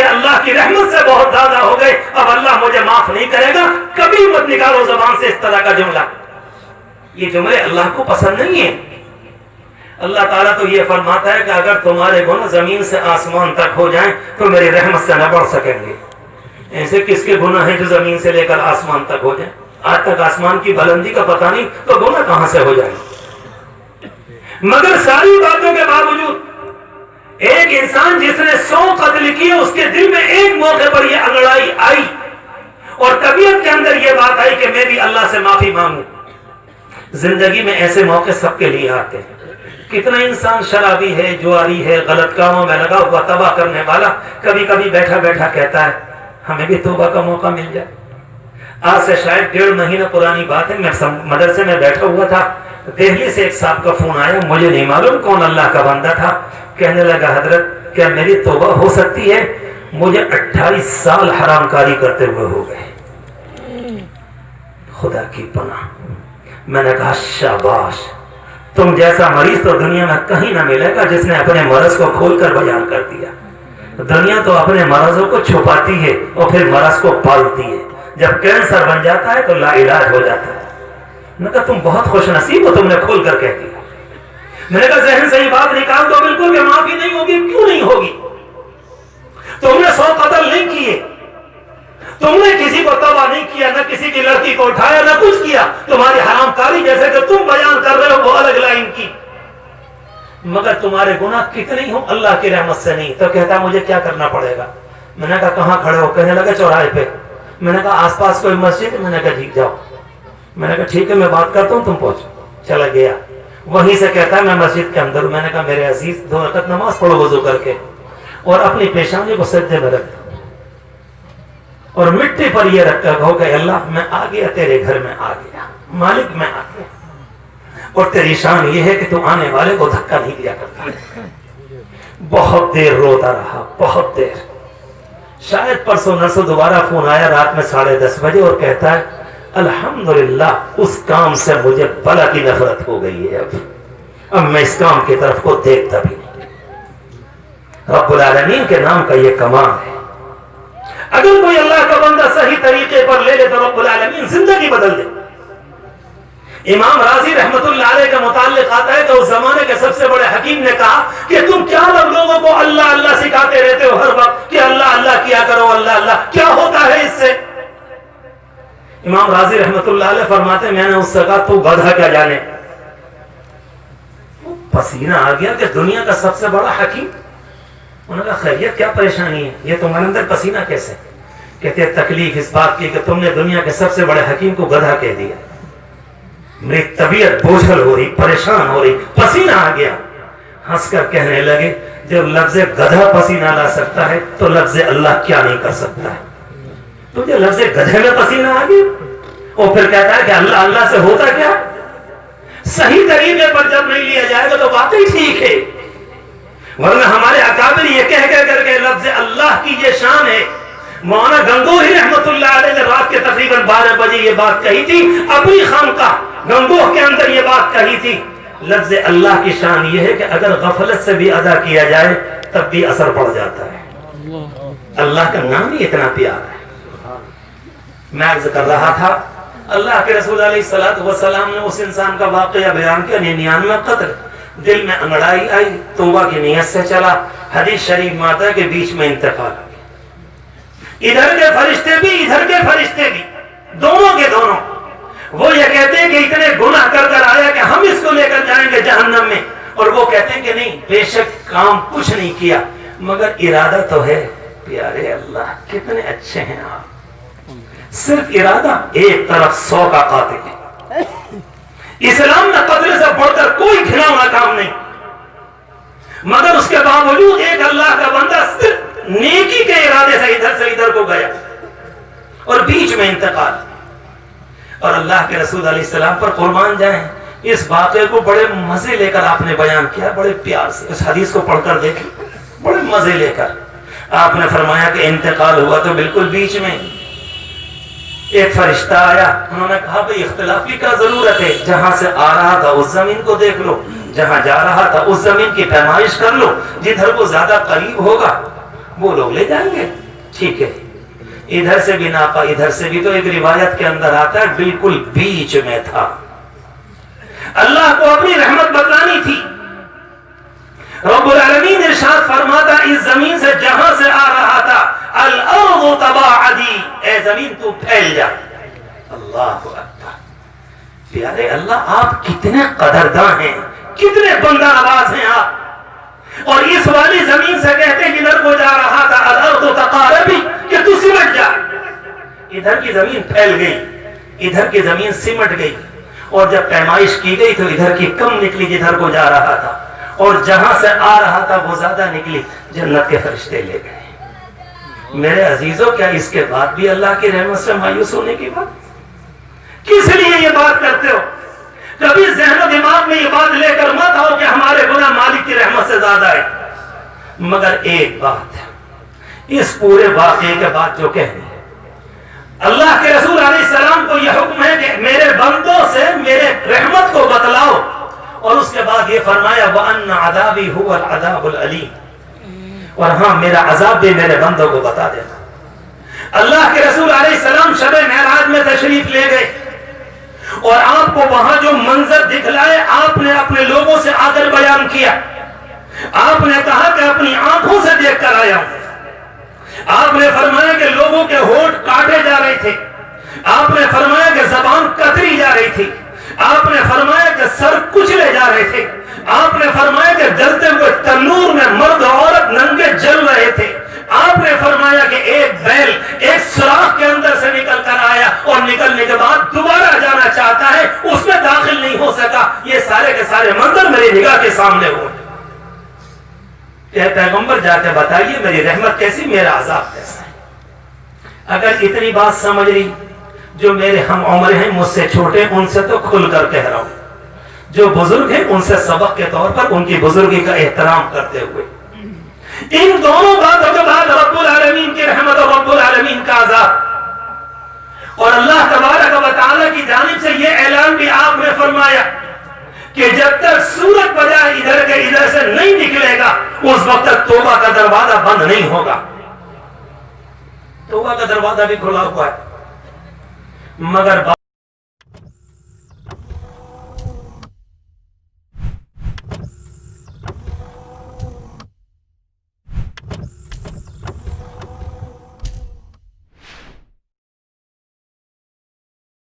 یہ اللہ کی رحمت سے بہت زیادہ ہو گئے، اب اللہ مجھے معاف نہیں کرے گا، کبھی مت نکالو زبان سے اس طرح کا جملہ۔ یہ جملے اللہ کو پسند نہیں ہیں۔ اللہ تعالیٰ تو یہ فرماتا ہے کہ اگر تمہارے گناہ زمین سے آسمان تک ہو جائیں تو میری رحمت سے نہ بڑھ سکیں گے۔ ایسے کس کے گناہ ہیں جو زمین سے لے کر آسمان تک ہو جائیں؟ آج تک آسمان کی بلندی کا پتہ نہیں تو گناہ کہاں سے ہو جائیں؟ مگر ساری باتوں کے باوجود ایک انسان جس نے 100 قتل کیے، اس کے دل میں ایک موقع پر یہ انگڑائی آئی اور طبیعت کے اندر یہ بات آئی کہ میں بھی اللہ سے معافی مانگوں۔ زندگی میں ایسے موقع سب کے لیے آتے ہیں۔ کتنا انسان شرابی ہے، جواری ہے، غلط کاموں میں لگا ہوا، تباہ کرنے والا، کبھی کبھی بیٹھا بیٹھا کہتا ہے ہمیں بھی توبہ کا موقع مل جائے۔ آج سے شاید 1.5 مہینہ پرانی بات ہے، میں مدرسے میں بیٹھا ہوا تھا، دہلی سے ایک صاحب کا فون آیا، مجھے نہیں معلوم کون اللہ کا بندہ تھا، کہنے لگا حضرت کیا میری توبہ ہو سکتی ہے؟ مجھے 28 سال حرام کاری کرتے ہوئے ہو گئے، خدا کی پناہ۔ میں نے کہا شاباش، تم جیسا مریض تو دنیا میں کہیں نہ ملے گا جس نے اپنے مرض کو کھول کر بیان کر دیا۔ دنیا تو اپنے مرضوں کو چھپاتی ہے اور پھر مرض کو پالتی ہے، جب کینسر بن جاتا ہے تو لا علاج ہو جاتا ہے۔ میں نے کہا تم بہت خوش نصیب ہو، تم نے کھول کر کہہ دیا۔ میں نے کہا ذہن سے یہ بات نکال دو بالکل کہ معافی نہیں ہوگی، کیوں نہیں ہوگی؟ تم نے 100 قتل نہیں کیے، تم نے کسی کو تباہ نہیں کیا، نہ کسی کی لڑکی کو اٹھایا، نہ کچھ کیا، تمہاری حرام کاری جیسے کہ تم بیان کر رہے ہو وہ الگ لائن کی، مگر تمہارے گناہ کتنے ہوں اللہ کی رحمت سے نہیں۔ تو کہتا مجھے کیا کرنا پڑے گا؟ میں نے کہا کہاں کھڑے ہو؟ کہنے لگا چوراہے پہ۔ میں نے کہا آس پاس کوئی مسجد ہے؟ میں نے کہا ٹھیک جاؤ۔ میں نے کہا ٹھیک ہے میں بات کرتا ہوں، تم پہنچو۔ چلا گیا، وہیں سے کہتا ہے میں مسجد کے اندر ہوں۔ میں نے کہا میرے عزیز 2 رکعت نماز پڑھو وضو کر کے اور اپنی پیشانی کو سجدے میں رکھ دو اور مٹی پر یہ رکھ کر کہو کہ اللہ میں آ گیا، تیرے گھر میں آ گیا، مالک میں آ گیا، اور تیری شان یہ ہے کہ تو آنے والے کو دھکا نہیں دیا کرتا۔ بہت دیر روتا رہا، بہت دیر۔ شاید پرسوں نرسوں دوبارہ فون آیا رات میں 10:30 بجے اور کہتا ہے الحمدللہ اس کام سے مجھے بلا کی نفرت ہو گئی ہے، اب میں اس کام کی طرف کو دیکھتا بھی نہیں۔ رب العالمین کے نام کا یہ کمال ہے۔ اگر کوئی اللہ کا بندہ صحیح طریقے پر لے لے تو رب العالمین زندگی بدل دے۔ امام راضی رحمت اللہ علیہ کا متعلق آتا ہے کہ اس زمانے کے سب سے بڑے حکیم نے کہا کہ تم کیا لوگوں کو اللہ اللہ سکھاتے رہتے ہو ہر وقت کہ اللہ اللہ کیا کرو، اللہ اللہ، کیا ہوتا ہے اس سے؟ امام راضی رحمت اللہ علیہ فرماتے میں نے اس سے کہا تو گدھا کیا جانے۔ پسینہ آ گیا کہ دنیا کا سب سے بڑا حکیم۔ انہوں نے کہا خیریت کیا پریشانی ہے؟ یہ تمہارے اندر پسینہ کیسے؟ کہتے تکلیف اس بات کی کہ تم نے دنیا کے سب سے بڑے حکیم کو گدھا کہہ دیا۔ میری طبیعت بوجھل ہو رہی، پریشان ہو رہی، پسینہ آ گیا۔ ہنس کر کہنے لگے جب لفظ گدھا پسینہ لا سکتا ہے تو لفظ اللہ کیا نہیں کر سکتا ہے؟ تجھے لفظ گدھے میں پسینہ آ گیا اور پھر کہتا ہے کہ اللہ اللہ سے ہوتا کیا؟ صحیح طریقے پر جب نہیں لیا جائے گا تو واقعی ٹھیک ہے، ورنہ ہمارے اکابر یہ کہہ کر کے لفظ اللہ کی یہ شان ہے۔ مولانا گنگوہی رحمت اللہ علیہ نے رات کے تقریباً 12 بجے یہ بات کہی تھی، اپنی خانقاہ گنگوہ کے اندر یہ بات کہی تھی۔ لفظ اللہ کی شان یہ ہے کہ اگر غفلت سے بھی ادا کیا جائے تب بھی اثر پڑ جاتا ہے۔ اللہ کا نام ہی اتنا پیارا ہے۔ میں عرض کر رہا تھا اللہ کے رسول علیہ السلام نے اس انسان کا واقعہ بیان کیا 99 قتل، دل میں انگڑائی آئی، توبہ کی نیت سے چلا، حدیث شریف میں آتا ہے کہ بیچ میں انتقال آ گیا۔ ادھر کے فرشتے بھی ادھر کے فرشتے بھی، دونوں کے دونوں، وہ یہ کہتے ہیں کہ اتنے گناہ کر کر آیا کہ ہم اس کو لے کر جائیں گے جہنم میں، اور وہ کہتے ہیں کہ نہیں بے شک کام کچھ نہیں کیا مگر ارادہ تو ہے۔ پیارے اللہ کتنے اچھے ہیں آپ، صرف ارادہ، ایک طرف 100 کا قاتل ہے۔ اسلام میں قتل سے بڑھ کر کوئی گھناؤنا کام نہیں، مگر اس کے باوجود ایک اللہ کا بندہ صرف نیکی کے ارادے سے ادھر کو گیا اور بیچ میں انتقال۔ اور اللہ کے رسول علیہ السلام پر قربان جائیں، اس واقعے کو بڑے مزے لے کر آپ نے بیان کیا، بڑے پیار سے اس حدیث کو پڑھ کر دیکھیں، بڑے مزے لے کر آپ نے فرمایا کہ انتقال ہوا تو بالکل بیچ میں ایک فرشتہ آیا، انہوں نے کہا بھئی اختلاف کی کیا ضرورت ہے، جہاں سے آ رہا تھا اس زمین کو دیکھ لو، جہاں جا رہا تھا اس زمین کی پیمائش کر لو، جدھر وہ زیادہ قریب ہوگا وہ لوگ لے جائیں گے، ٹھیک ہے۔ ادھر سے بھی ناپا، ادھر سے بھی، تو ایک روایت کے اندر آتا ہے بالکل بیچ میں تھا۔ اللہ کو اپنی رحمت بتلانی تھی۔ رب العالمین ارشاد فرماتا اس زمین سے جہاں سے آ رہا تھا، الارض تباعدی، اے زمین تو پھیل جا۔ اللہ اکبر، پیارے اللہ آپ کتنے قدردان ہیں، کتنے بندہ نواز ہیں آپ، اور اس والی زمین سے کہتے ہیں ادھر کو جا رہا تھا الارض تقاربی، کہ تو سمٹ جا۔ ادھر کی زمین پھیل گئی، ادھر کی زمین سمٹ گئی، اور جب پیمائش کی گئی تو ادھر کی کم نکلی جدھر کو جا رہا تھا، اور جہاں سے آ رہا تھا وہ زیادہ نکلی، جنت کے فرشتے لے گئے۔ میرے عزیزوں، کیا اس کے بعد بھی اللہ کی رحمت سے مایوس ہونے کی بات؟ کس لیے یہ بات کرتے ہو؟ کبھی ذہن و دماغ میں یہ بات لے کر مت آؤ کہ ہمارے گناہ مالک کی رحمت سے زیادہ ہے۔ مگر ایک بات ہے، اس پورے واقعے کے بعد جو کہنے اللہ کے رسول علیہ السلام کو یہ حکم ہے کہ میرے بندوں سے میرے رحمت کو بتلاؤ، اور اس کے بعد یہ فرمایا وَأَنَّ عَذَابِي هُوَ الْعَذَابُ الْأَلِيمُ، اور ہاں میرا عذاب بھی میرے بندوں کو بتا دینا۔ اللہ کے رسول علیہ السلام شب معراج میں تشریف لے گئے، اور آپ کو وہاں جو منظر دکھلائے آپ نے اپنے لوگوں سے آ کر بیان کیا۔ آپ نے کہا کہ اپنی آنکھوں سے دیکھ کر آیا ہوں۔ آپ نے فرمایا کہ لوگوں کے ہونٹ کاٹے جا رہے تھے، آپ نے فرمایا کہ زبان کتری جا رہی تھی، آپ نے فرمایا کہ سر کچلے جا رہے تھے، آپ نے فرمایا کہ جلتے ہوئے تنور میں مرد عورت ننگے جل رہے تھے، آپ نے فرمایا کہ ایک بیل ایک سوراخ کے اندر سے نکل کر آیا، اور نکلنے کے بعد دوبارہ جانا چاہتا ہے، اس میں داخل نہیں ہو سکا۔ یہ سارے کے سارے منظر میری نگاہ کے سامنے ہوئے۔ کہ پیغمبر جا کے بتائیے میری رحمت کیسی، میرا عذاب کیسا ہے۔ اگر اتنی بات سمجھ رہی، جو میرے ہم عمر ہیں مجھ سے چھوٹے، ان سے تو کھل کر کہہ رہا ہوں، جو بزرگ ہیں ان سے سبق کے طور پر ان کی بزرگی کا احترام کرتے ہوئے، ان دونوں باتوں کے بعد رب العالمین کی رحمت اور رب العالمین کا عذاب، اور اللہ تبارک و تعالی کی جانب سے یہ اعلان بھی آپ نے فرمایا کہ جب تک سورج بجائے ادھر کے ادھر سے نہیں نکلے گا، اس وقت تک توبہ کا دروازہ بند نہیں ہوگا۔ توبہ کا دروازہ بھی کھلا ہوا ہے، مگر